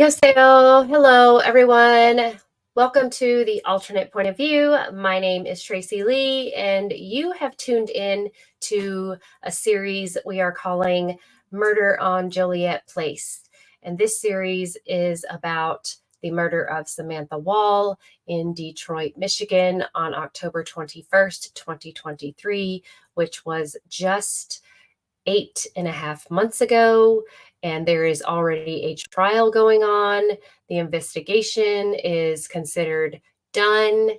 Yoseo, hello everyone. Welcome to the alternate point of view. My name is Tracy Lee, and you have tuned in to a series we are calling Murder on Joliet Place. And this series is about the murder of Samantha Woll in Detroit, Michigan on October 21st, 2023, which was just 8.5 months ago, and there is already a trial going on. The investigation is considered done,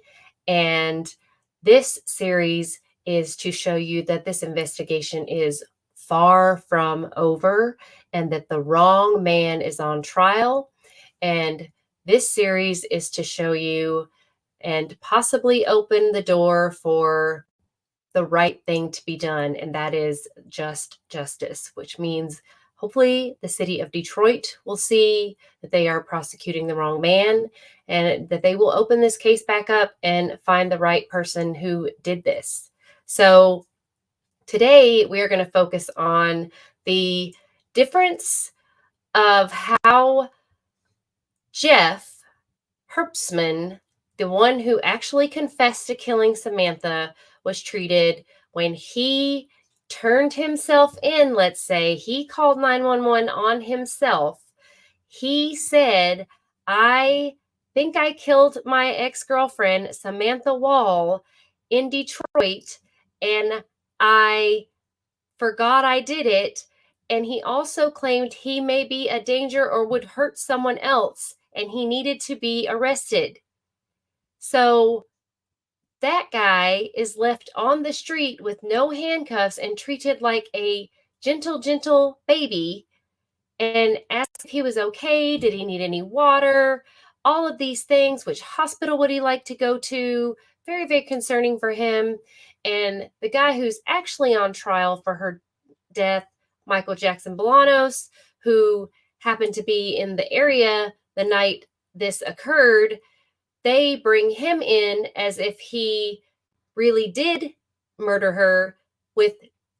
and this series is to show you that this investigation is far from over and that the wrong man is on trial. And this series is to show you and possibly open the door for the right thing to be done, and that is just justice, which means hopefully the city of Detroit will see that they are prosecuting the wrong man and that they will open this case back up and find the right person who did this. So today we are going to focus on the difference of how Jeff Herbstman, the one who actually confessed to killing Samantha, was treated when he turned himself in. Let's say he called 911 on himself. He said, I think I killed my ex-girlfriend, Samantha Woll, in Detroit, and I forgot I did it. And he also claimed he may be a danger or would hurt someone else, and he needed to be arrested. So that guy is left on the street with no handcuffs and treated like a gentle baby, and asked if he was okay, did he need any water, all of these things. Which hospital would he like to go to? Very, very concerning for him. And the guy who's actually on trial for her death, Michael Jackson Bolanos, who happened to be in the area the night this occurred, they bring him in as if he really did murder her with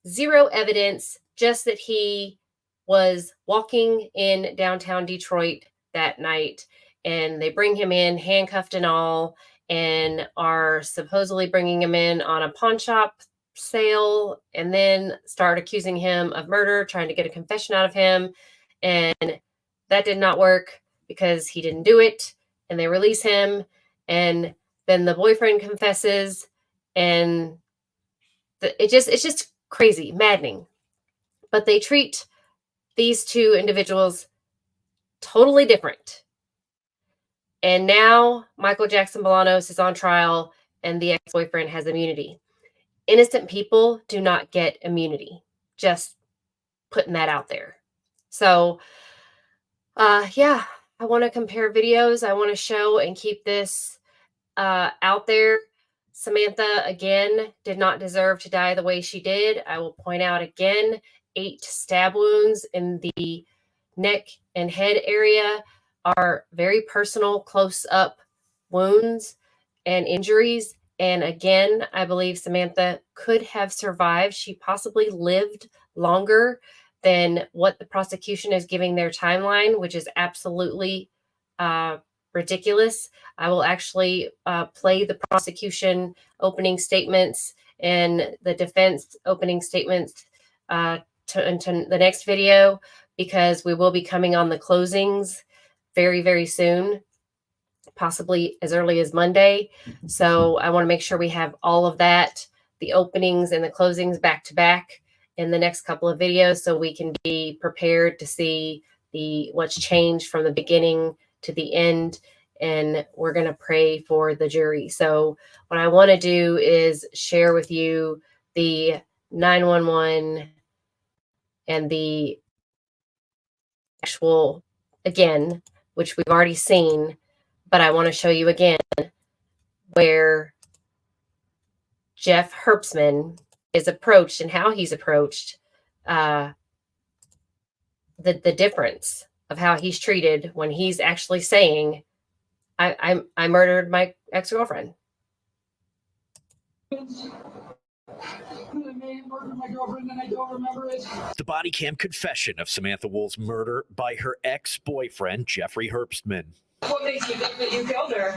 zero evidence, just that he was walking in downtown Detroit that night. And they bring him in handcuffed and all, and are supposedly bringing him in on a pawn shop sale, and then start accusing him of murder, trying to get a confession out of him. And that did not work because he didn't do it, and they release him. And then the boyfriend confesses, and it's just crazy, maddening. But they treat these two individuals totally different. And now Michael Jackson Bolanos is on trial, and the ex-boyfriend has immunity. Innocent people do not get immunity. Just putting that out there. So, yeah, I want to compare videos. I want to show and keep this out there. Samantha, again, did not deserve to die the way she did. I will point out again, 8 stab wounds in the neck and head area are very personal, close-up wounds and injuries. And again, I believe Samantha could have survived. She possibly lived longer than what the prosecution is giving their timeline, which is absolutely ridiculous. I will actually play the prosecution opening statements and the defense opening statements into the next video, because we will be coming on the closings very, very soon, possibly as early as Monday. So I want to make sure we have all of that, the openings and the closings back to back in the next couple of videos, so we can be prepared to see what's changed from the beginning to the end. And we're going to pray for the jury. So what I want to do is share with you the 911 and the actual, again, which we've already seen, but I want to show you again where Jeff Herbstman is approached and how he's approached, the difference of how he's treated when he's actually saying, I murdered my ex-girlfriend. My girlfriend and I don't remember it. The body cam confession of Samantha Woll's murder by her ex-boyfriend, Jeffrey Herbstman. What makes you think that you killed her?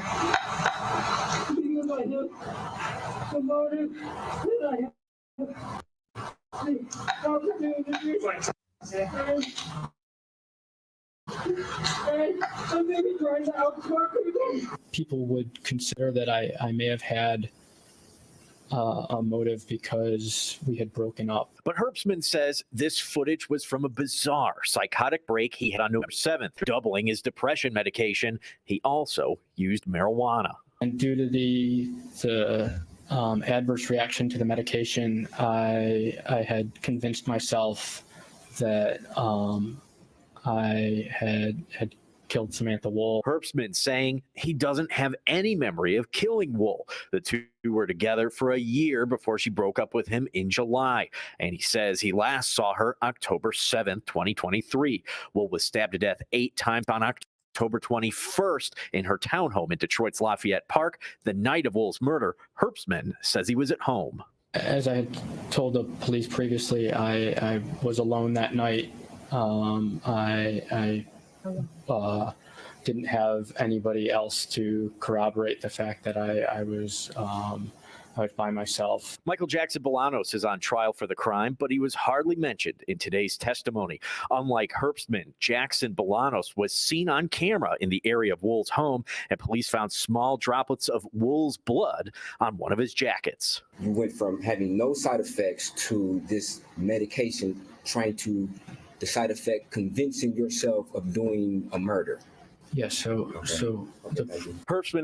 Because I have the motive and I have the opportunity. And I'm maybe trying to outsmart people. People would consider that I may have had a motive because we had broken up. But Herbstman says this footage was from a bizarre psychotic break he had on November 7th. Doubling his depression medication, he also used marijuana. And due to the adverse reaction to the medication, I had convinced myself that I had killed Samantha Woll. Herbstman saying he doesn't have any memory of killing Woll. The two were together for a year before she broke up with him in July. And he says he last saw her October 7th, 2023. Woll was stabbed to death 8 times on October 21st in her townhome in Detroit's Lafayette Park. The night of Woll's murder, Herbstman says he was at home. As I had told the police previously, I was alone that night. I didn't have anybody else to corroborate the fact that I was by myself. Michael Jackson Bolanos is on trial for the crime, but he was hardly mentioned in today's testimony. Unlike Herbstman, Jackson Bolanos was seen on camera in the area of Woll's home, and police found small droplets of Woll's blood on one of his jackets. You went from having no side effects to this medication trying to the side effect convincing yourself of doing a murder. Yes, Herbstman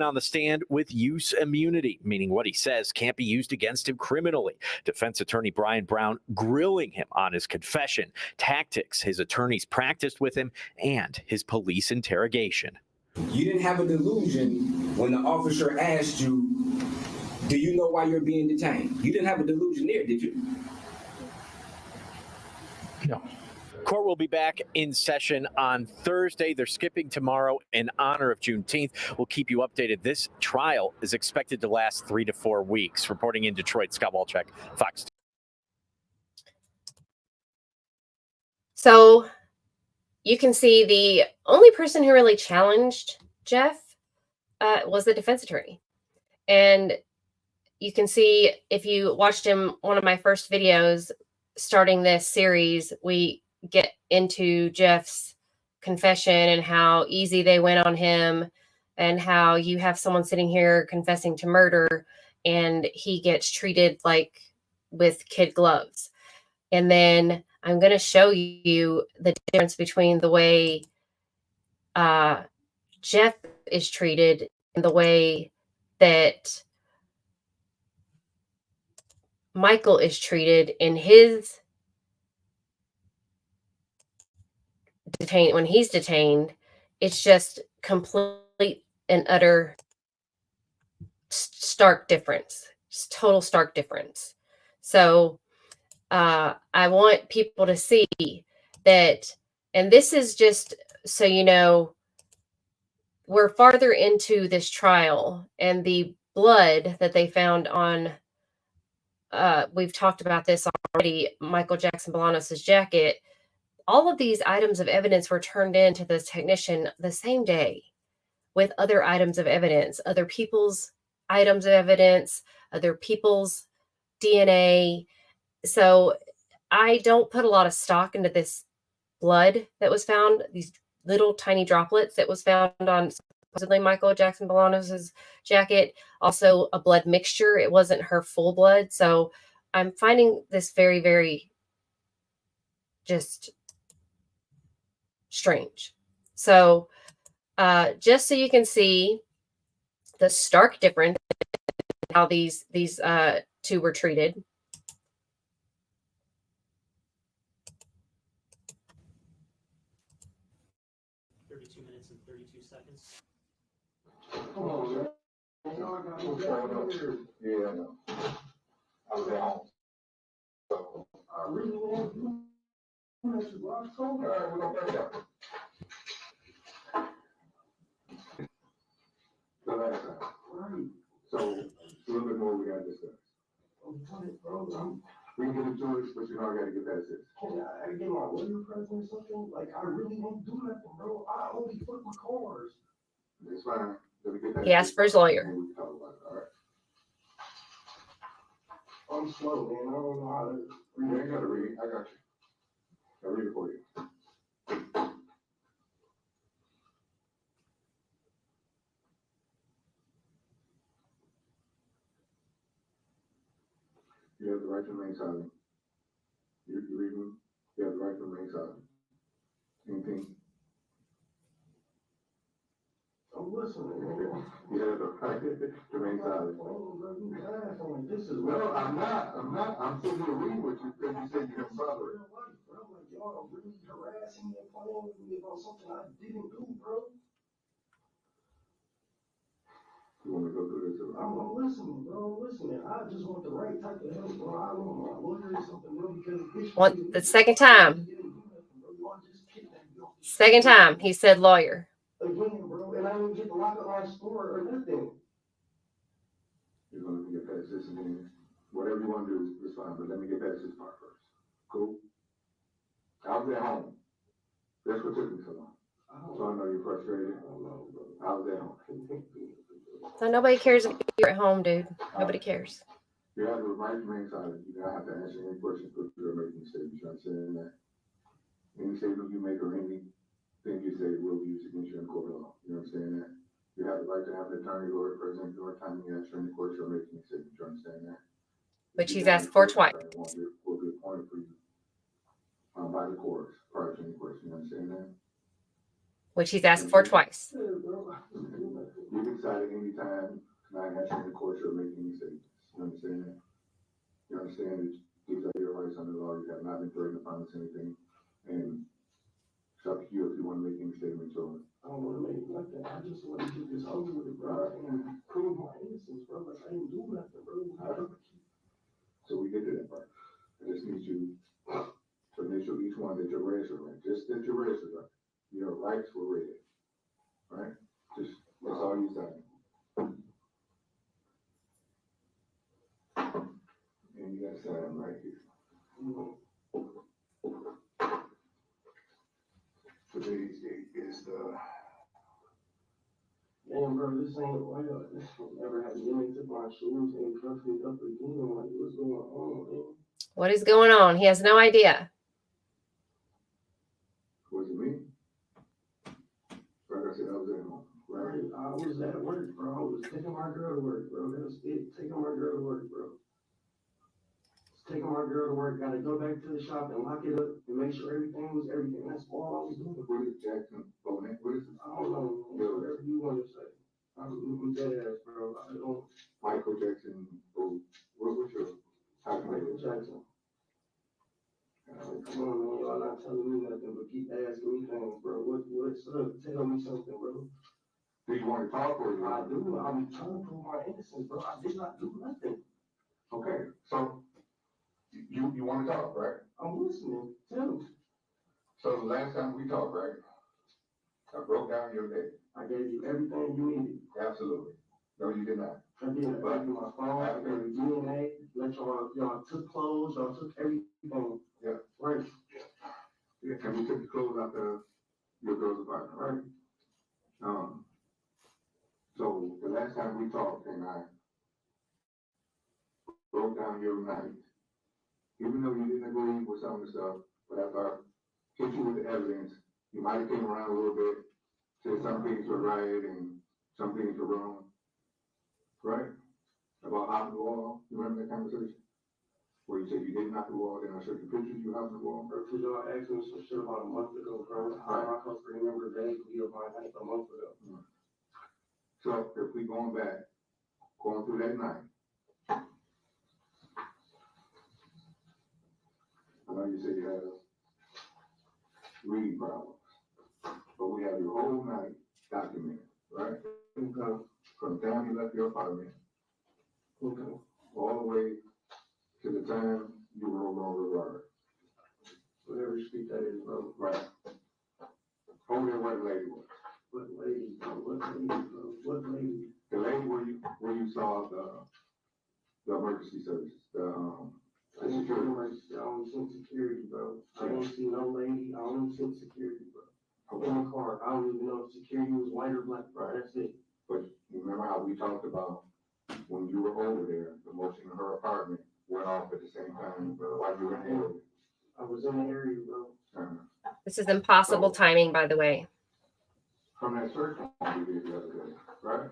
on the stand with use immunity, meaning what he says can't be used against him criminally. Defense attorney Brian Brown grilling him on his confession, tactics his attorneys practiced with him, and his police interrogation. You didn't have a delusion when the officer asked you, do you know why you're being detained? You didn't have a delusion there, did you? No. Court will be back in session on Thursday. They're skipping tomorrow in honor of Juneteenth. We'll keep you updated. This trial is expected to last 3 to 4 weeks. Reporting in Detroit, Scott Walczak, Fox. So you can see the only person who really challenged Jeff was the defense attorney. And you can see, if you watched one of my first videos starting this series, we get into Jeff's confession and how easy they went on him, and how you have someone sitting here confessing to murder and he gets treated like with kid gloves. And then I'm going to show you the difference between the way Jeff is treated and the way that Michael is treated in his when he's detained. It's just complete and utter stark difference. Just total stark difference. So I want people to see that, and this is just so you know, we're farther into this trial, and the blood that they found on we've talked about this already, Michael Jackson Bolanos' jacket. All of these items of evidence were turned in to the technician the same day with other items of evidence, other people's items of evidence, other people's DNA. So I don't put a lot of stock into this blood that was found, these little tiny droplets that was found on supposedly Michael Jackson Bolanos' jacket. Also a blood mixture. It wasn't her full blood. So I'm finding this very, very just strange. So just so you can see the stark difference in how these two were treated. Minutes and 32 seconds. Oh, yeah, I know. I was at home. So, really, all right, we're gonna break it up. The last time. So, a little bit more we gotta discuss. can't get a choice, but you know I gotta get past this. Can I get my lawyer present or something? Like, I really won't do nothing, bro. I only flip my cars. It's fine. Let me get that. He asked for his lawyer. And we can talk about it, all right? I'm slow, man. I don't know how to read. You ain't gotta read. I got you. I'll read it for you. You have the right to remain silent. You reading? You have the right to remain silent. Anything? I'm listening. You have the right to remain silent. No, I'm not. I'm sitting here reading what you said. You said you didn't bother it. Bro, like, y'all are really harassing me and playing with me about something I didn't do, bro. You want me to go through this? I'm listening, bro. I'm listening. I just want the right type of help, bro. I want my lawyer or something, bro, because What, the second time? Second time he said lawyer. Again, bro, and I didn't get to lock up my store or nothing. You're gonna get past this and then whatever you want to do is fine, but let me get past this part first. Cool? I was at home. That's what took me so long. So I know you're frustrated. I was at home. So nobody cares if you're at home, dude. Nobody cares. You have the right to remain silent. You don't have to answer any questions, but you're making statements. You understand that? Any statement you make or anything you say will be used against you in court of law. You understand that? You have the right to have an attorney or represent your time you answer any questions or making a statement. You understand that? Which he's asked for twice. Will be appointed for you by the courts prior to any question. You understand that? Which he's asked for twice. You can decide at any time tonight answering the court or making any statements. You understand that? You understand that these are your rights under the law. You have not been threatened to promise anything. And it's up to you if you want to make any statements or. I don't want to make nothing. I just want to get this over with, bro, and prove my innocence, bro. Like, I didn't do nothing, bro. So we get to that part. I just need you to initial each one that your rights are right. Just that your rights are right. Your rights were read. Right? Just, that's all you say. And you got to sign right here. Today's date is the. Damn, bro, this ain't right. This never had to get into my shoes and cuff me up again. Like, what's going on, man? What is going on? He has no idea. What do you mean? Like I said, I was at home. Right? I was at work, bro. I was taking my girl to work, bro. That was it. Taking my girl to work, bro. Taking my girl to work, gotta go back to the shop and lock it up and make sure everything was everything. That's all I was doing. What is Jackson? What is it? I don't know. Whatever you want to say. I'm dead ass, bro. I don't. Michael Jackson. Oh, what was your title? Michael Jackson. Come on, man. Y'all not telling me nothing, but keep asking me things, bro. What's up? Tell me something, bro. Do you want to talk or you? I do. I'm trying to prove my innocence, bro. I did not do nothing. Okay, so. You want to talk, right? I'm listening. Tell me. So the last time we talked, right? I broke down your day. I gave you everything you needed. Absolutely. No, you did not. I did. I gave you my phone. I gave you DNA. Let y'all took clothes. Y'all took everything. Yeah. Right. Yeah. And we took the clothes out of your girl's apartment, right? So the last time we talked, and I broke down your night. Even though you didn't agree with some of the stuff, but after I hit you with the evidence, you might have came around a little bit, said some things were right and some things were wrong. Right? About hopping the wall. You remember that conversation? Where you said you didn't knock the wall, then I showed you pictures you hopping the wall. Bro, because y'all asked me some shit about a month ago, bro. How am I supposed to remember vaguely of my night a month ago? Mm-hmm. So if we going back, going through that night, I know you said you had reading problems, but we have your whole night documented, right? Okay. From the time you left your apartment, okay, all the way to the time you were no longer guard. Whatever street that is, bro. Right. Over there where the lady was. What lady, bro? What lady, bro? What lady? The lady where you saw the emergency services, the security pretty much I only seen security, bro. I didn't see no lady. I only seen security, bro. In the car. I don't even know if security was white or black, bro. That's it. But remember how we talked about when you were over there, the motion in her apartment went off at the same time, while you were in the area. I was in the area, bro. This is impossible timing, by the way. From that search warrant we did the other day, right?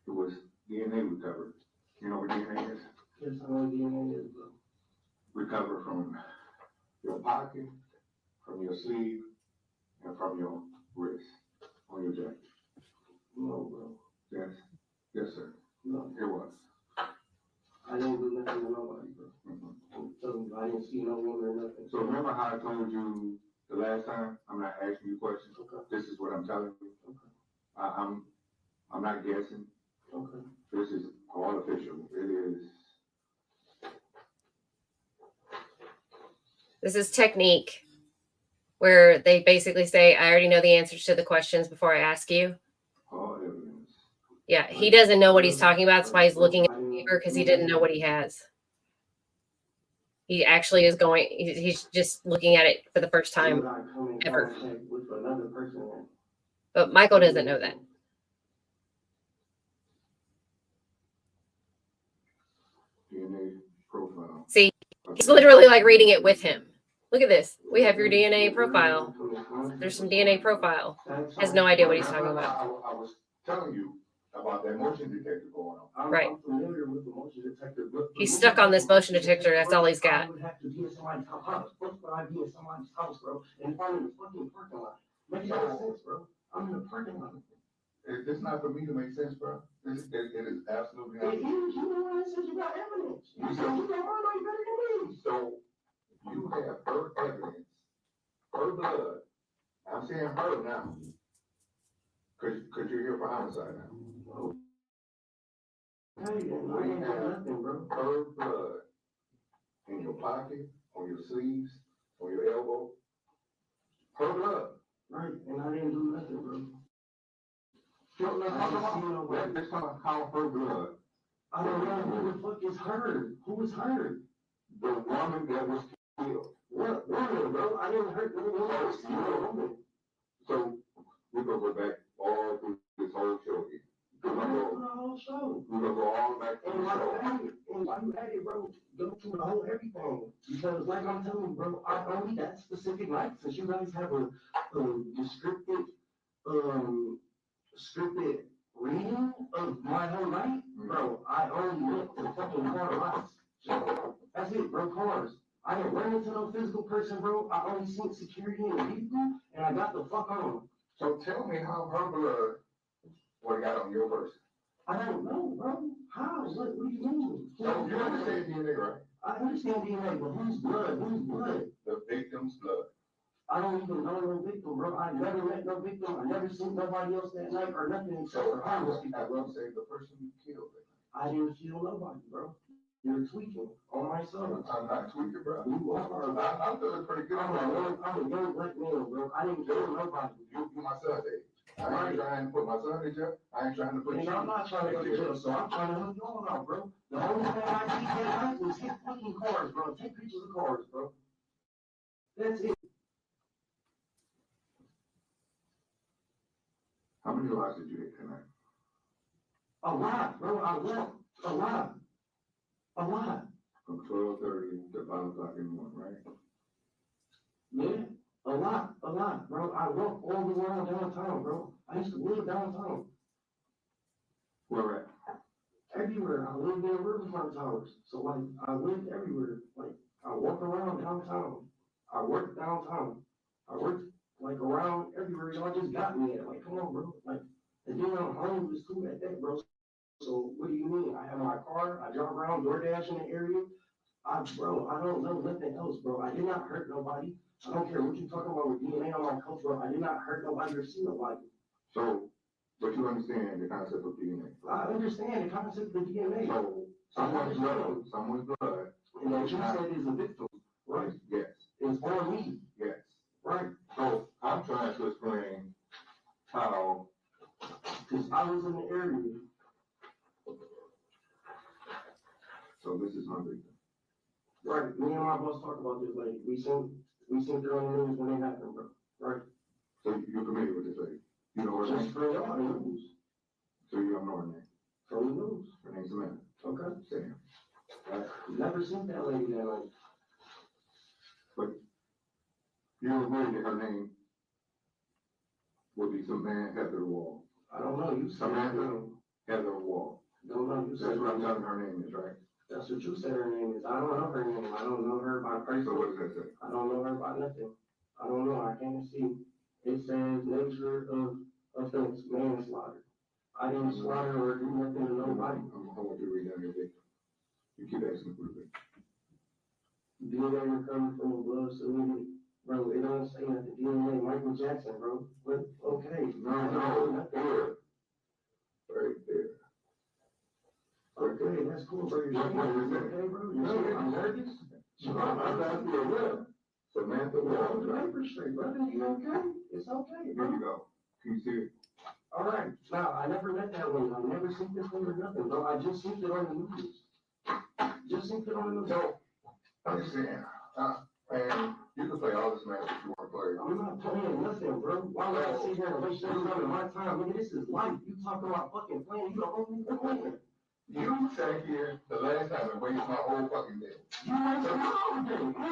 It was DNA recovered. You know what DNA is? Yes, I know DNA is, bro. Recovered from your pocket, from your sleeve, and from your wrist on your jacket. No, bro. Yes, yes, sir. No. It was. I didn't do nothing to nobody, bro. So I didn't see no woman or nothing. So remember how I told you the last time? I'm not asking you questions. Okay. This is what I'm telling you. Okay. I'm not guessing. Okay. This is all official. It is. This is technique where they basically say, I already know the answers to the questions before I ask you. All evidence. Yeah, he doesn't know what he's talking about. That's why he's looking at the paper, because he didn't know what he has. He actually is going, he's just looking at it for the first time ever. With another person. But Michael doesn't know that. DNA profile. See, he's literally like reading it with him. Look at this. We have your DNA profile. There's some DNA profile. Has no idea what he's talking about. I was telling you about that motion detector going on. Right. I'm familiar with the motion detector. He's stuck on this motion detector. That's all he's got. I would have to be in somebody's house. First, would I be in somebody's house, bro? And if I'm in the fucking parking lot. Make no sense, bro. I'm in the parking lot. It's not for me to make sense, bro. It is absolutely not. It is. You the one that said you got evidence. You said you got mine way better than me. So you have her evidence, her blood. I'm saying her now. Cause you're here for homicide now. Hey, and I ain't got nothing, bro. Her blood in your pocket, on your sleeves, on your elbow. Her blood. Right, and I didn't do nothing, bro. Let's talk about how her blood. I don't know who the fuck is her. Who is her? The woman that was killed. What woman, bro? I didn't hurt no woman. So we're gonna go back all through this whole show here. Go through the whole show. We're gonna go all back through And the while show. you at it, bro, go through the whole everything. Because like I'm telling you, bro, I only that specific night, since you guys have a scripted reading of my whole night, bro, I only went to fucking car lots. That's it, bro, cars. I didn't run into no physical person, bro. I only seen security in the vehicle, and I got the fuck on. So tell me how her blood would have got on your person. I don't know, bro. How? What do you mean? So you understand DNA, right? I understand DNA, but whose blood? Whose blood? The victim's blood. I don't even know no victim, bro. I never met no victim. I never seen nobody else that night or nothing except for homeless people. I will say the person you killed. I didn't kill nobody, bro. You're tweaking on my son. I'm not tweaking, bro. You are. I'm feeling pretty good. I'm a young black man, bro. I didn't kill nobody. You my son's age. I ain't trying to put my son in jail. I ain't trying to put you. And I'm not trying to go to jail, so I'm trying to help you all out, bro. The only thing I did that night was hit fucking cars, bro. Take pictures of cars, bro. That's it. How many lives did you hit tonight? A lot, bro. I walked a lot. A lot. From 12:30 to 5 o'clock in the morning, right? Yeah, a lot, bro. I walk all the way around downtown, bro. I used to live downtown. Where at? Everywhere. I lived in Riverfront Towers. So, like, I lived everywhere. Like, I walk around downtown. I work downtown. I work, like, around everywhere. Y'all just got me at. Like, come on, bro. Like, and then I'm homeless too at that, bro. So, what do you mean? I have my car. I drive around DoorDash in the area. Bro, I don't know nothing else, bro. I did not hurt nobody. I don't care what you talking about with DNA on my coach, bro. I did not hurt nobody or see nobody. So, but you understand the concept of DNA. I understand the concept of DNA. So, someone's blood. And that you said is a victim, right? Yes. It's on me. Yes. Right. So, I'm trying to explain how. Because I was in boss talk about this lady. We seen her on the news when it happened, bro. Right? So you're familiar with this lady? You know her Just name? for y'all, the news. So you don't know her name? From the news. Her name's Samantha. Okay. Sam. Never seen that lady that night. But you agree that her name would be Samantha Woll. I don't know. You said Samantha Heather Woll. Don't know. You said That's what I'm telling her name is, right? That's what you said her name is. I don't know her name. I don't know her by person. So what does that say? I don't know her by nothing. I don't know. I can't see. It says nature of offense, manslaughter. I didn't slaughter or do nothing to nobody. I want you to read down your victim. You keep asking for the victim. DNA recovered from the blood saluted. Bro, it don't say nothing. DNA, Michael Jackson, bro. But, okay. No, there. Right there. Okay, that's cool, bro. What is that? Okay, bro. I'm nervous. I'm asking you what? Samantha Well, Woll. the paper straight, brother. You okay? It's okay, Here bro. you go. Can you see it? All right. Now, I never met that one. I never seen this one or nothing, bro. I just seen it on the news. Just seen it on the news. So, understand, and you can play all this match if you want to play. I'm not playing nothing, bro. Why would I sit here and waste your time and my time? Nigga, this is life. You talking about fucking playing, you don't even playing. You sat here the last time and wasted my whole fucking day. You wasted my whole day.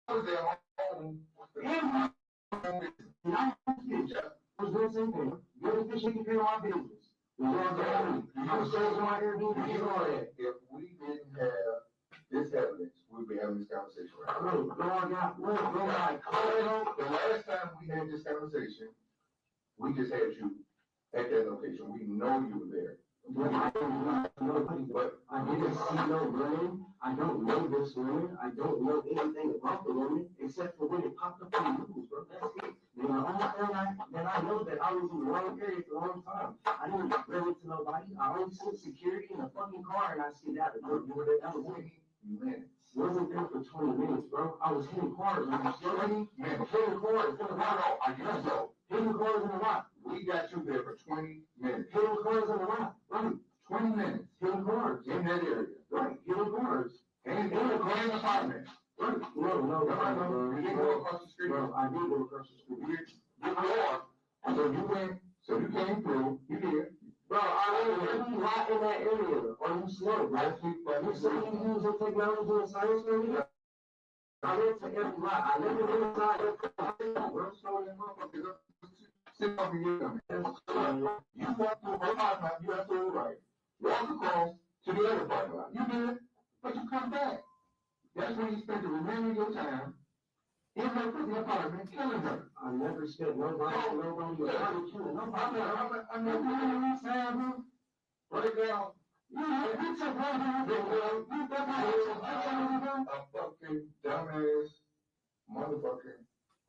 I was there home. And I was doing the same thing. You're the fish taking care of my business. You was on my Airbnb. You know that if we didn't have this evidence, we'd be having this conversation right now. Bro, I got, The last time we had this conversation, we just had you at that location. We know you were there. But I didn't see no women. I don't know this woman. I don't know anything about the woman except for when it popped up on the news, bro. That's it. And the only thing I know that I was in the wrong area at the wrong time. I didn't bring it to nobody. I only seen security in a fucking car and I see that. Bro, you were there. That was 20 minutes. Wasn't there for 20 minutes, bro. I was hitting cars. 20 minutes. Hitting cars in the lot. I guess so. Hitting cars in the lot. We got you there for 20 minutes. Hitting cars in the lot. Right. 20 minutes. Hitting cars. In that area. Right. Hitting cars. And in the car apartment. Right. No. You didn't go across the street. Bro, I did go across the street. You were. So you came through. You did. Bro, I really lot in that area. Are you slow, bro? You say you using technology and science for me? I went to every lot. I never went inside the bro. Sit up and get them. You walked through her parking lot, you absolutely right. Walk across to the other parking lot. You did, but you come back. That's when you spent the remainder of your time in her freaking apartment killing her. I never spent nobody. I never killed nobody. I'm not doing this, Sam. Right now. You took a fucking dumbass, motherfucking,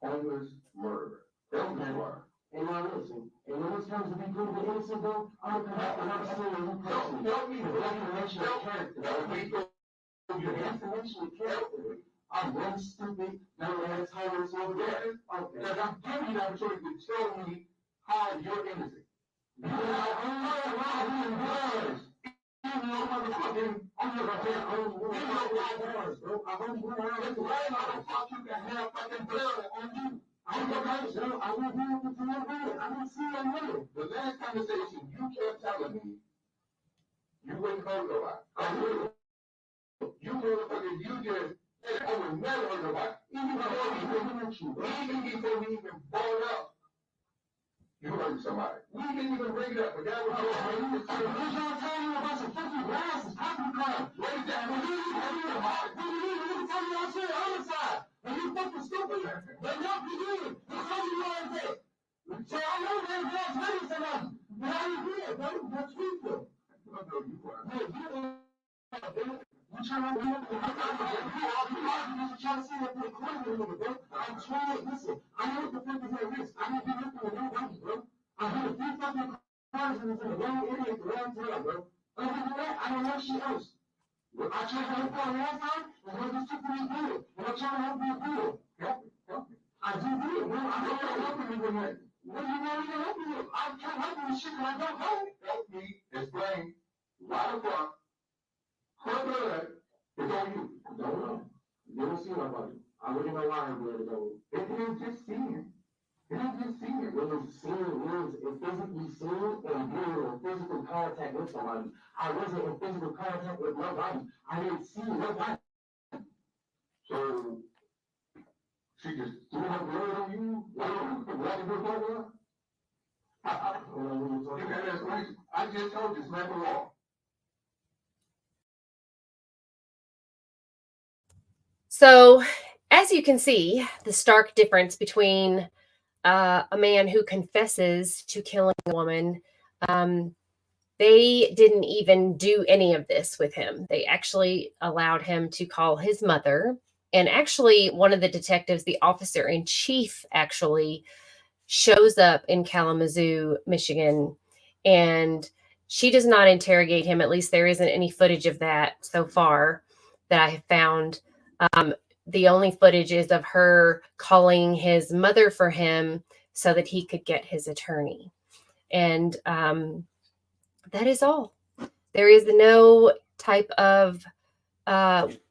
homeless murderer. That's what you are. And now listen, and when it comes to be proven innocent, bro, I'm gonna come back and I'm saying you personally. Help me. The defamation of character. Your defamation of character. I'm really stupid, dumbass, homeless over there. Okay. Because I'm giving you the opportunity to tell me how you're innocent. You know, even though motherfucking, I'm not gonna say I only wore bars, bro. I only wore around this way. How the fuck you can have fucking blood on you? I'm okay, so I won't be able to know that. I didn't see no women. The last conversation, you kept telling me you wouldn't hurt nobody. I would. You motherfucker, you just, I would never hurt nobody. Even before we even brought it up, you hurt somebody. We didn't even bring it up, but that was your I'm trying to tell you about some fucking glasses, popping crap. What is that? What do you tell me I said homicide? Are you fucking stupid? But no, you did. You told me you already did. So I know that that's ready for them. But how you did, bro? That's people. I know you were. Yeah, you trying to get up and you trying to see that for the corner with me, bro. I'm trying to listen. I know what the fuck is at risk. I didn't do nothing with nobody, bro. I had a few fucking cars and was in the wrong area at the wrong time, bro. Other than that, I don't know shit else. I tried to help her last time, and what this took me good. And I'm trying to help you good. Help me. I do good, bro. I'm I'm not helping you with that. what do you want me to help you with? I'm trying to help you with shit that I don't know. Help me explain why the fuck her blood It's on you. Don't know. Never seen nobody. I really know why I'm doing it. It is just seeing. It is just seeing. It was seeing, physically seeing and being in physical contact with somebody. I wasn't in physical contact with nobody. I didn't see nobody. So she just threw her blood on you. What did you talk about? You got that right. I just told you, smack the wall. So, as you can see, the stark difference between a man who confesses to killing a woman, they didn't even do any of this with him. They actually allowed him to call his mother. And actually, one of the detectives, the officer in chief, actually shows up in Kalamazoo, Michigan, and she does not interrogate him. At least there isn't any footage of that so far that I have found. The only footage is of her calling his mother for him so that he could get his attorney. And that is all. There is no type of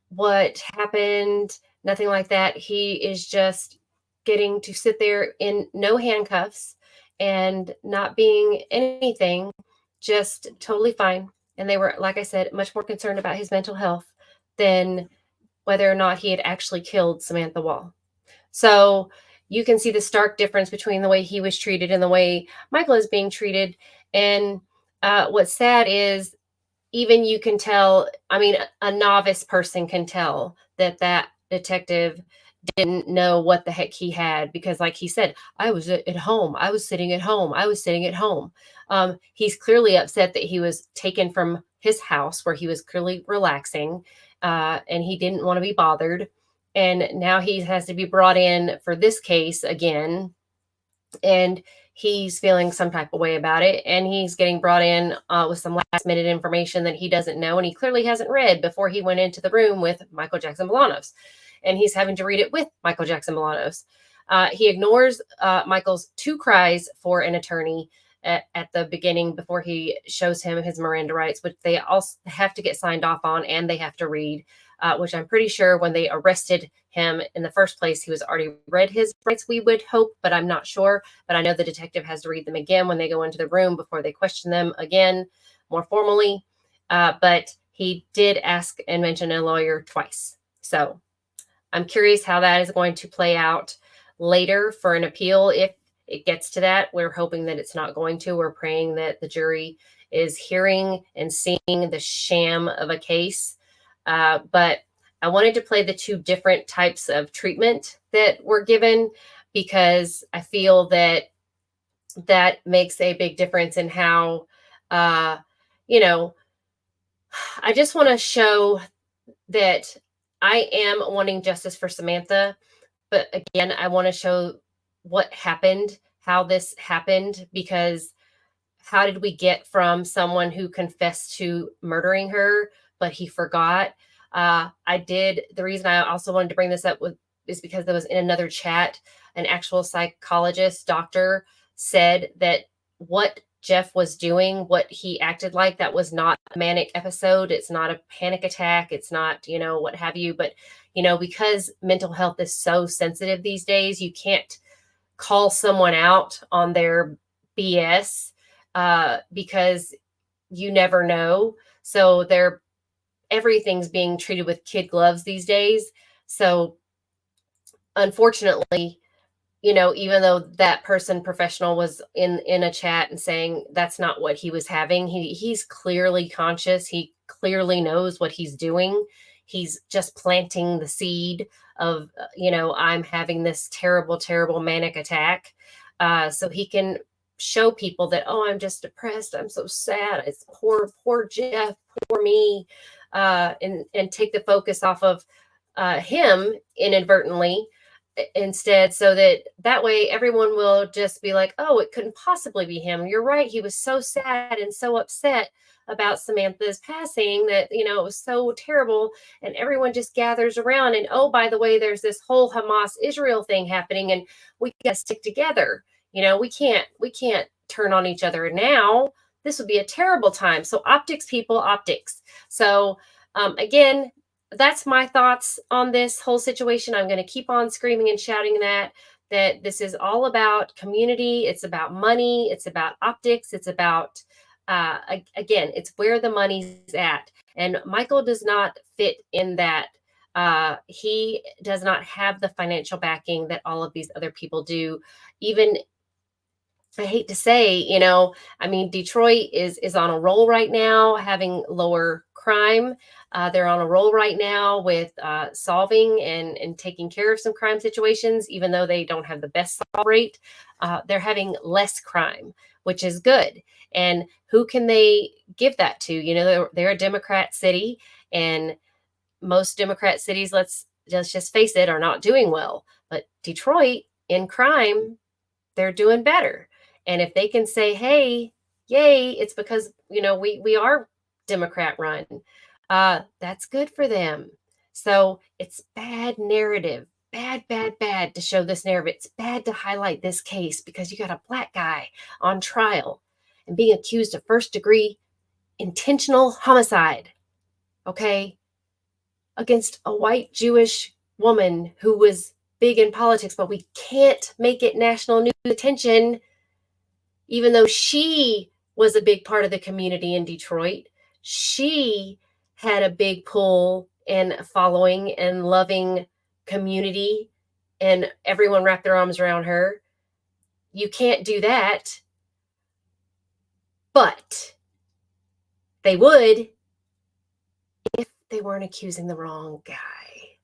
what happened, nothing like that. He is just getting to sit there in no handcuffs and not being anything, just totally fine. And they were, like I said, much more concerned about his mental health than whether or not he had actually killed Samantha Woll. So you can see the stark difference between the way he was treated and the way Michael is being treated. And what's sad is even you can tell, I mean, a novice person can tell that that detective didn't know what the heck he had, because like he said, I was at home. I was sitting at home. I was sitting at home. He's clearly upset that he was taken from his house where he was clearly relaxing, and he didn't want to be bothered. And now he has to be brought in for this case again. And he's feeling some type of way about it. And he's getting brought in with some last minute information that he doesn't know. And he clearly hasn't read before he went into the room with Michael Jackson Bolanos. And he's having to read it with Michael Jackson Bolanos. He ignores Michael's 2 cries for an attorney at the beginning before he shows him his Miranda rights, which they also have to get signed off on and they have to read, which I'm pretty sure when they arrested him in the first place, he was already read his rights, we would hope, but I'm not sure. But I know the detective has to read them again when they go into the room before they question them again more formally. But he did ask and mention a lawyer twice. So I'm curious how that is going to play out later for an appeal. If it gets to that, we're hoping that it's not going to. We're praying that the jury is hearing and seeing the sham of a case. But I wanted to play the 2 different types of treatment that were given, because I feel that that makes a big difference in how, you know, I just want to show that I am wanting justice for Samantha. But again, I want to show what happened, how this happened, because how did we get from someone who confessed to murdering her, but he forgot? The reason I also wanted to bring this up is because there was in another chat, an actual psychologist, doctor, said that what Jeff was doing, what he acted like, that was not a manic episode. It's not a panic attack. It's not, what have you. But, because mental health is so sensitive these days, you can't call someone out on their BS because you never know. So everything's being treated with kid gloves these days. So unfortunately, even though that person professional was in a chat and saying that's not what he was having, he's clearly conscious. He clearly knows what he's doing. He's just planting the seed of, I'm having this terrible, terrible manic attack. So he can show people that, oh, I'm just depressed. I'm so sad. It's poor Jeff, poor me. And take the focus off of him inadvertently instead, so that way everyone will just be like, oh, it couldn't possibly be him. You're right. He was so sad and so upset about Samantha's passing that, it was so terrible. And everyone just gathers around. And, oh, by the way, there's this whole Hamas Israel thing happening and we got to stick together. We can't turn on each other now. This would be a terrible time. So optics, people, optics. So again, that's my thoughts on this whole situation. I'm going to keep on screaming and shouting that this is all about community. It's about money. It's about optics. It's about again, it's where the money's at. And Michael does not fit in that. He does not have the financial backing that all of these other people do. Even I hate to say, I mean, Detroit is on a roll right now, having lower crime. They're on a roll right now with solving and taking care of some crime situations, even though they don't have the best solve rate. They're having less crime, which is good. And who can they give that to? They're a Democrat city, and most Democrat cities, let's just face it, are not doing well. But Detroit in crime, they're doing better. And if they can say, hey, yay, it's because, we are Democrat run, that's good for them. So it's bad narrative, bad to show this narrative. It's bad to highlight this case because you got a Black guy on trial and being accused of first-degree intentional homicide, okay, against a white Jewish woman who was big in politics, but we can't make it national news attention, even though she was a big part of the community in Detroit. She had a big pull and following and loving community, and everyone wrapped their arms around her. You can't do that, but they would if they weren't accusing the wrong guy,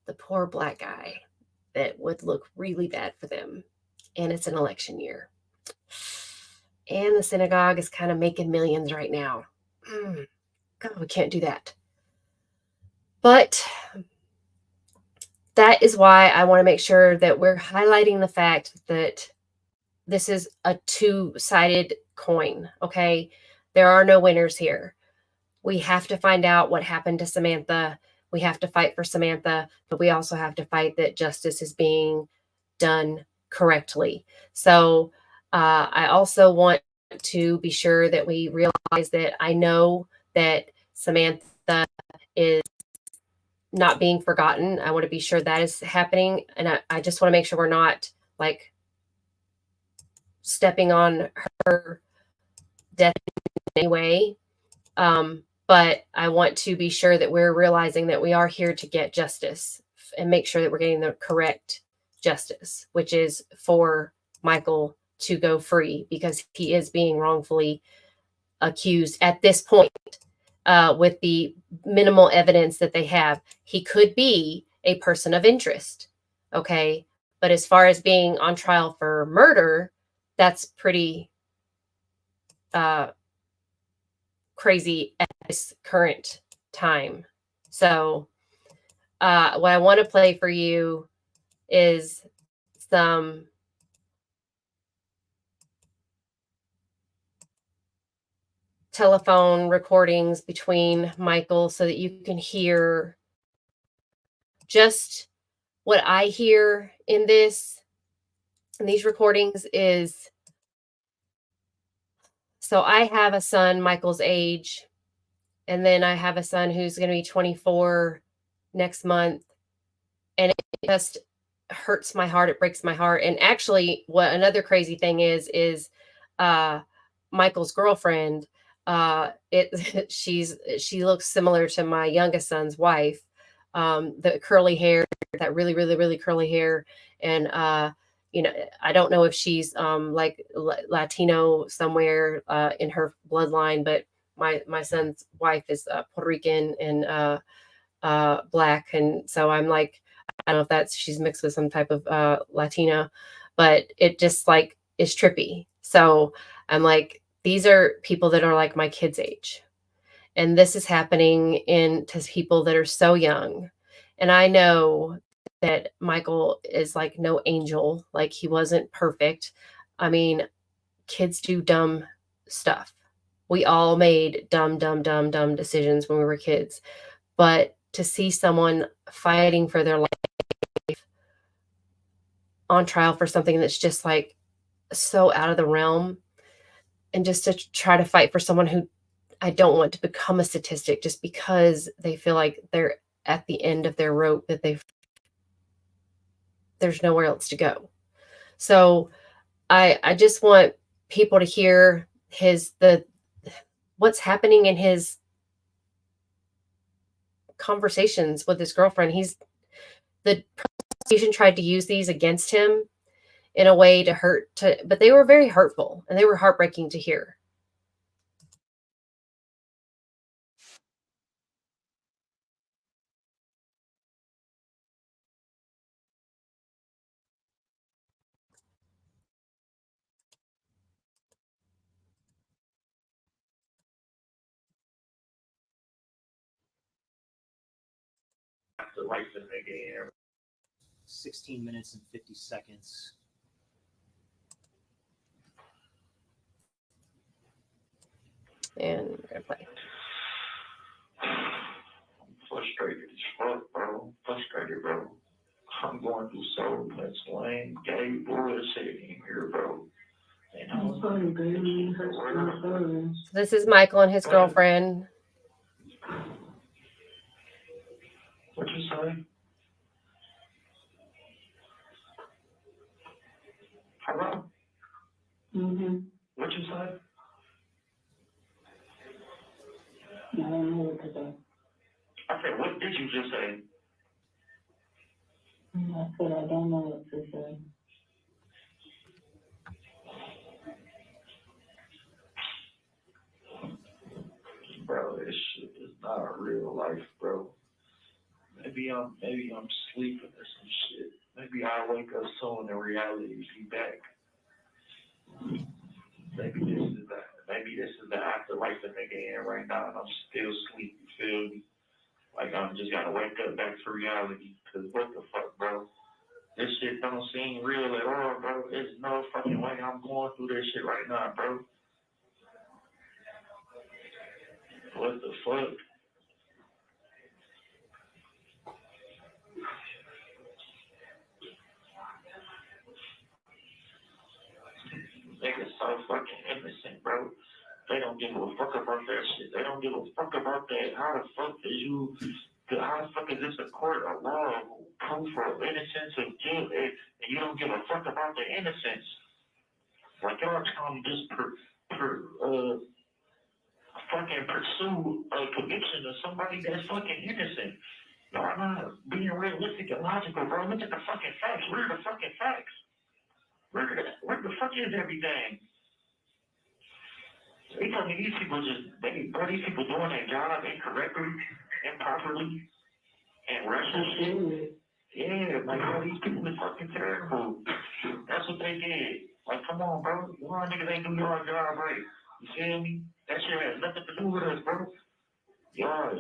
the poor Black guy. That would look really bad for them. And it's an election year. And the synagogue is kind of making millions right now. God, we can't do that. But that is why I want to make sure that we're highlighting the fact that this is a two-sided coin, okay? There are no winners here. We have to find out what happened to Samantha. We have to fight for Samantha, but we also have to fight that justice is being done correctly. So I also want to be sure that we realize that I know that Samantha is not being forgotten. I want to be sure that is happening. And I just want to make sure we're not like stepping on her death in any way. But I want to be sure that we're realizing that we are here to get justice and make sure that we're getting the correct justice, which is for Michael to go free because he is being wrongfully accused at this point with the minimal evidence that they have. He could be a person of interest, okay? But as far as being on trial for murder, that's pretty crazy at this current time. So what I want to play for you is some telephone recordings between Michael so that you can hear just what I hear in these recordings is, so I have a son Michael's age, and then I have a son who's going to be 24 next month, and it just hurts my heart. It breaks my heart. And actually, what another crazy thing is Michael's girlfriend. She looks similar to my youngest son's wife. The curly hair, that really, really, really curly hair, and I don't know if she's like Latino somewhere in her bloodline, but my son's wife is Puerto Rican and Black, and so I'm like, I don't know if she's mixed with some type of Latina, but it just like is trippy. So I'm like, these are people that are like my kids' age, and this is happening to people that are so young. And I know that Michael is like no angel, like he wasn't perfect. I mean, kids do dumb stuff. We all made dumb decisions when we were kids. But to see someone fighting for their life on trial for something that's just like so out of the realm, and just to try to fight for someone who I don't want to become a statistic just because they feel like they're at the end of their rope that there's nowhere else to go. So I just want people to hear what's happening in his conversations with his girlfriend. The prosecution tried to use these against him in a way but they were very hurtful and they were heartbreaking to hear. The right to make it 16 minutes and 50 seconds. And we're gonna play. I'm frustrated as fuck, bro. Frustrated, bro. I'm going through so much lame, gay bullshit in here, bro. And I'm sorry, baby. This is Michael and his girlfriend. What you say? Hello? Mm-hmm. What you say? I don't know what to say. I said, what did you just say? I said, I don't know what to say. Bro, this shit is not real life, bro. Maybe I'm sleeping or some shit. Maybe I'll wake up soon and reality be back. Maybe this is the afterlife that nigga in right now and I'm still asleep, you feel me? Like I'm just gotta wake up back to reality. Cause what the fuck, bro? This shit don't seem real at all, bro. There's no fucking way I'm going through this shit right now, bro. What the fuck? Niggas so fucking innocent, bro. They don't give a fuck about that shit. They don't give a fuck about that. How the fuck is this a court of law proof of innocence of guilt and you don't give a fuck about the innocence? Like y'all trying to just fucking pursue a conviction of somebody that's fucking innocent. Y'all not being realistic and logical, bro. Look at the fucking facts. Where are the fucking facts? Where the fuck is everything? They tell me these people these people doing their job incorrectly, improperly, and recklessly. Yeah, like, bro, these people are fucking terrible. That's what they did. Like, come on, bro. Y'all niggas ain't do your job right. You feel me? That shit has nothing to do with us, bro. Y'all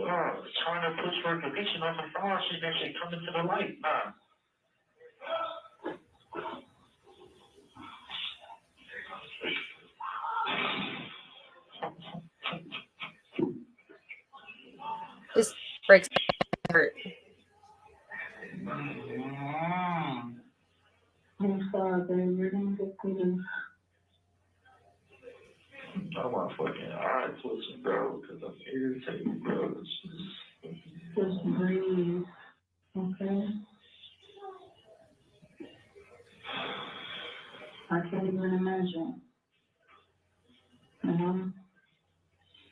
trying to push for a conviction on some fraud shit that shit coming to the light. Nah. This breaks my heart. I'm sorry, baby. I want fucking eye twitching, bro, because I'm irritated, bro. Just breathe, okay? I can't even imagine.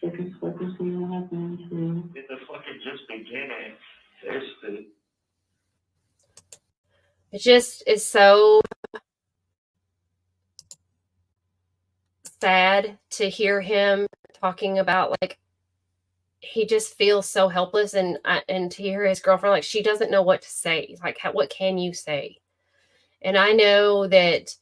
If it's fucking seeing what happened to you. It's the fucking just beginning. It just is so sad to hear him talking about, like, he just feels so helpless, and to hear his girlfriend, like, she doesn't know what to say. Like, what can you say? And I know that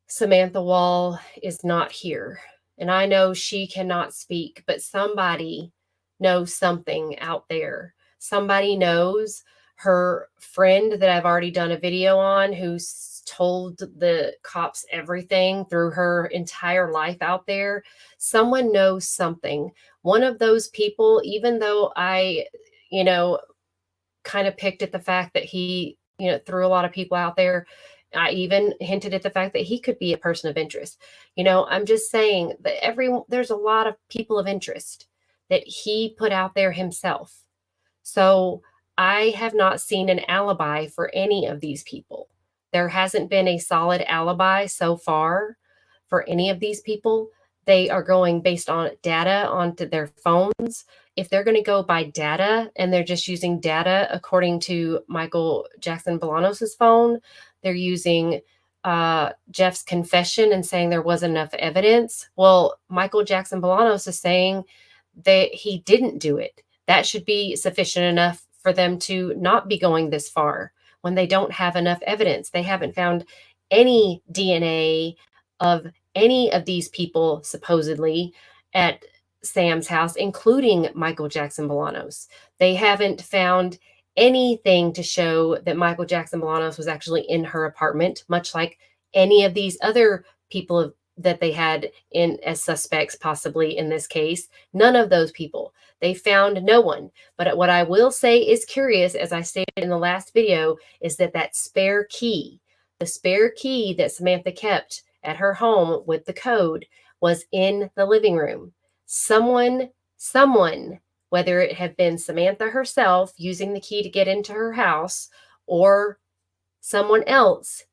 Samantha Woll is not here, and I know she cannot speak, but somebody knows something out there. Somebody knows her friend that I've already done a video on, who's told the cops everything through her entire life out there. Someone knows something. One of those people, even though I, kind of picked at the fact that he, threw a lot of people out there, I even hinted at the fact that he could be a person of interest. I'm just saying that there's a lot of people of interest that he put out there himself. So I have not seen an alibi for any of these people. There hasn't been a solid alibi so far for any of these people. They are going based on data onto their phones. If they're going to go by data and they're just using data according to Michael Jackson Bolanos's phone, they're using Jeff's confession and saying there wasn't enough evidence. Well, Michael Jackson Bolanos is saying that he didn't do it. That should be sufficient enough for them to not be going this far when they don't have enough evidence. They haven't found any DNA of any of these people supposedly at Sam's house, including Michael Jackson Bolanos. They haven't found anything to show that Michael Jackson Bolanos was actually in her apartment, much like any of these other people that they had in as suspects possibly in this case. None of those people. They found no one. But what I will say is curious, as I stated in the last video, is that spare key, the spare key that Samantha kept at her home with the code, was in the living room. Someone, whether it had been Samantha herself using the key to get into her house, or someone else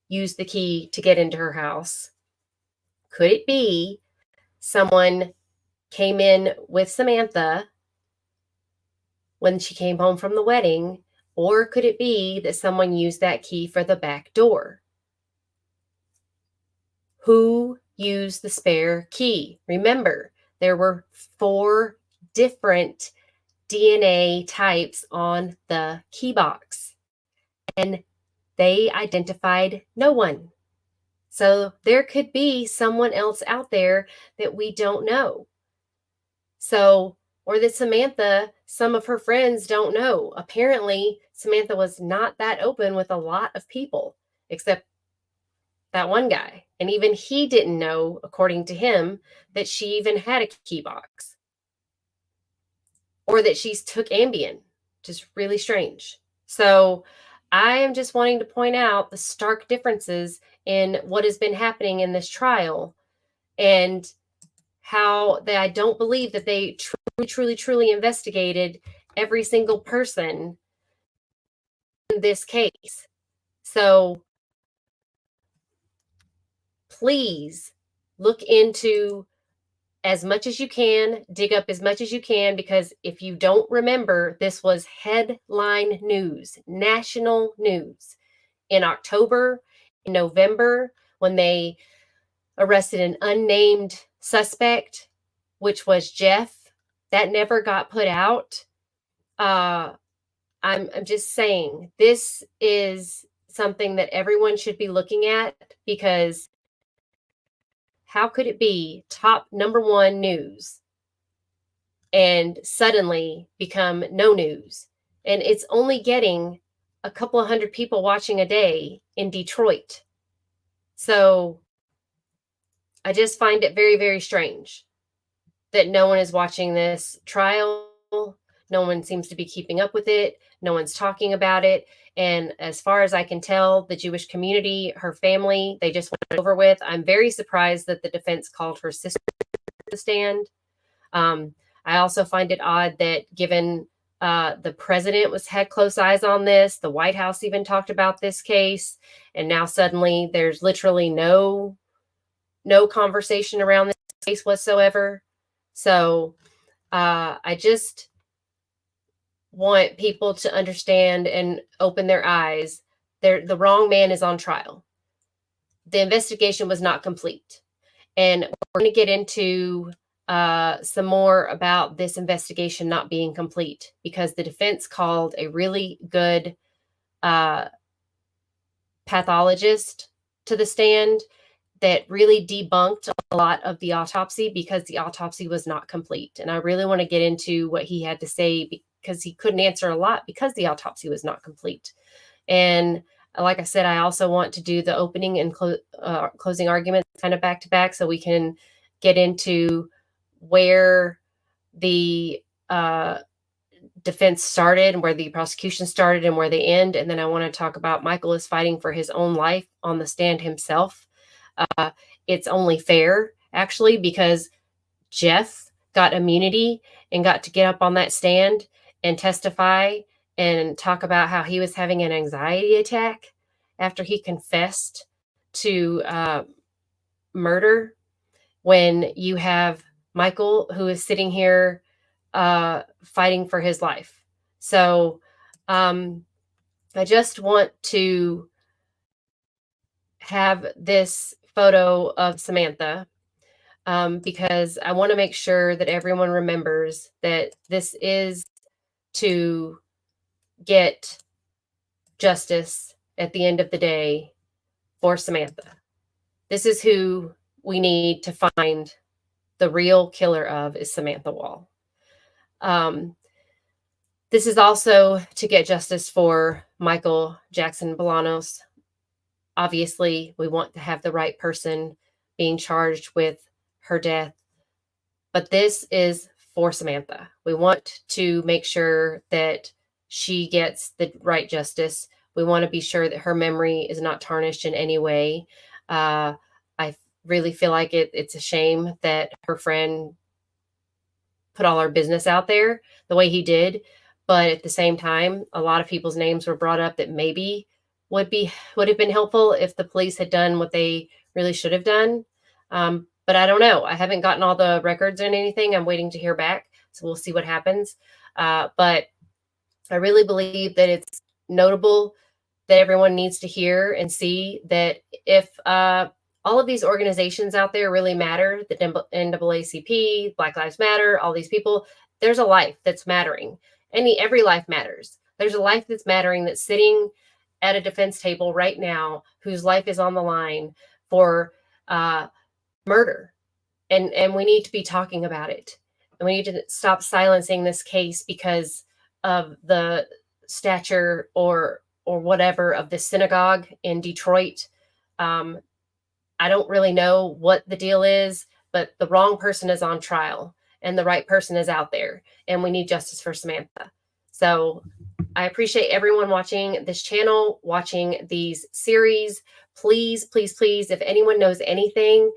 used the key to get into her house. Could it be someone came in with Samantha when she came home from the wedding, or could it be that someone used that key for the back door? Who used the spare key? Remember, there were 4 different DNA types on the key box, and they identified no one. So there could be someone else out there that we don't know. So, or that Samantha, some of her friends don't know. Apparently, Samantha was not that open with a lot of people, except that one guy. And even he didn't know, according to him, that she even had a key box. Or that she took Ambien. Just really strange. So I am just wanting to point out the stark differences in what has been happening in this trial, and how I don't believe that they truly investigated every single person in this case. So please look into as much as you can, dig up as much as you can, because if you don't remember, this was headline news, national news in October, in November, when they arrested an unnamed suspect, which was Jeff. That never got put out. I'm just saying, this is something that everyone should be looking at, because how could it be top #1 news and suddenly become no news? And it's only getting a couple of hundred people watching a day in Detroit. So I just find it very, very strange that no one is watching this trial. No one seems to be keeping up with it. No one's talking about it. And as far as I can tell, the Jewish community, her family, they just went over with. I'm very surprised that the defense called her sister to stand. I also find it odd that, given the president had close eyes on this, the White House even talked about this case, and now suddenly there's literally no conversation around this case whatsoever. So I just want people to understand and open their eyes. The wrong man is on trial. The investigation was not complete. And we're going to get into some more about this investigation not being complete, because the defense called a really good pathologist to the stand that really debunked a lot of the autopsy, because the autopsy was not complete. And I really want to get into what he had to say, because he couldn't answer a lot because the autopsy was not complete. And like I said, I also want to do the opening and closing arguments kind of back to back, so we can get into where the defense started and where the prosecution started and where they end. And then I want to talk about Michael is fighting for his own life on the stand himself. It's only fair, actually, because Jeff got immunity and got to get up on that stand, and testify and talk about how he was having an anxiety attack after he confessed to murder, when you have Michael, who is sitting here fighting for his life. So I just want to have this photo of Samantha because I want to make sure that everyone remembers that this is to get justice at the end of the day for Samantha. This is who we need to find the real killer of, is Samantha Woll. This is also to get justice for Michael Jackson Bolanos. Obviously, we want to have the right person being charged with her death, but this is for Samantha. We want to make sure that she gets the right justice. We want to be sure that her memory is not tarnished in any way. I really feel like it's a shame that her friend put all our business out there the way he did. But at the same time, a lot of people's names were brought up that maybe would have been helpful if the police had done what they really should have done. But I don't know. I haven't gotten all the records and anything. I'm waiting to hear back. So we'll see what happens. But I really believe that it's notable that everyone needs to hear and see that if all of these organizations out there really matter, the NAACP, Black Lives Matter, all these people, there's a life that's mattering. Every life matters. There's a life that's mattering that's sitting at a defense table right now, whose life is on the line for murder. And we need to be talking about it. And we need to stop silencing this case because of the stature or whatever of the synagogue in Detroit. I don't really know what the deal is, but the wrong person is on trial and the right person is out there, and we need justice for Samantha. So I appreciate everyone watching this channel, watching these series. Please, please, please, if anyone knows anything,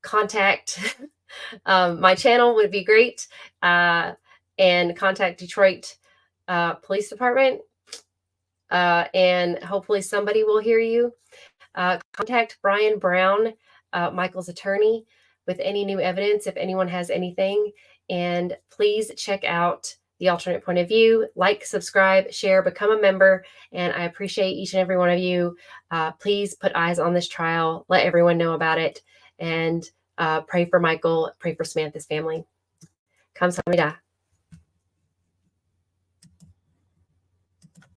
contact my channel would be great, and contact Detroit Police Department, and hopefully somebody will hear you. Contact Brian Brown, Michael's attorney, with any new evidence if anyone has anything. And please check out The Alternate Point of View. Like, subscribe, share, become a member. And I appreciate each and every one of you. Please put eyes on this trial. Let everyone know about it. And pray for Michael. Pray for Samantha's family. Kamsahamnida.